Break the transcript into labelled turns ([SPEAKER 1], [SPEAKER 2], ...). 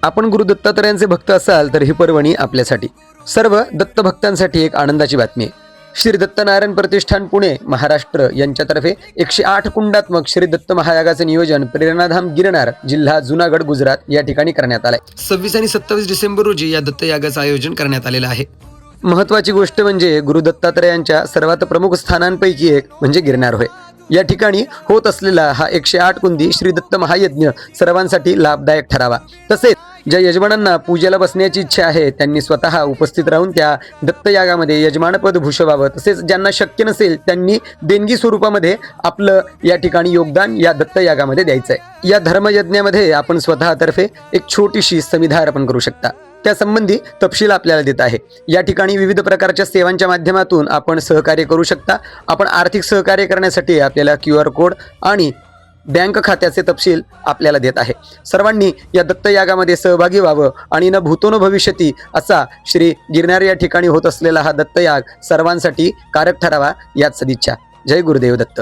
[SPEAKER 1] आपण गुरु दत्तात्रयांचे भक्त असाल तर ही पर्वणी आपल्यासाठी, सर्व दत्त भक्तांसाठी एक आनंदाची बातमी आहे। श्री दत्तनारायण प्रतिष्ठान पुणे महाराष्ट्र यांच्यातर्फे 108 कुंडात्मक श्री दत्त महायागाचे नियोजन प्रेरणाधाम गिरनार, जिल्हा जुनागड, गुजरात या ठिकाणी करण्यात आले। 26 आणि 27 डिसेंबर रोजी या दत्तयागाचे आयोजन करण्यात आलेले आहे। महत्त्वाची गोष्ट म्हणजे गुरु दत्तात्रयांच्या सर्वात प्रमुख स्थानांपैकी एक म्हणजे गिरनार होय। या ठिकाणी होत असलेला हा 108 कुंदी श्री दत्त महायज्ञ सर्वांसाठी लाभदायक ठरावा। तसेच ज्या यजमानांना पूजेला बसण्याची इच्छा आहे त्यांनी स्वतः उपस्थित राहून त्या दत्तयागामध्ये यजमानपद भूषवावं। तसेच ज्यांना शक्य नसेल त्यांनी देणगी स्वरूपामध्ये आपलं या ठिकाणी योगदान या दत्तयागामध्ये द्यायचं आहे। या धर्मयज्ञामध्ये आपण स्वतःतर्फे एक छोटीशी समिधा अर्पण करू शकता। त्यासंबंधी तपशील आपल्याला देत आहे। या ठिकाणी विविध प्रकारच्या सेवांच्या माध्यमातून आपण सहकार्य करू शकता। आपण आर्थिक सहकार्य करण्यासाठी आपल्याला QR कोड आणि बँक खात्याचे तपशील आपल्याला देत आहे। सर्वांनी या दत्तयागामध्ये सहभागी व्हावं आणि न भूतो न भविष्यती असा श्री गिरनार या ठिकाणी होत असलेला हा दत्तयाग सर्वांसाठी कारक ठरावा याच सदिच्छा। जय गुरुदेव दत्त।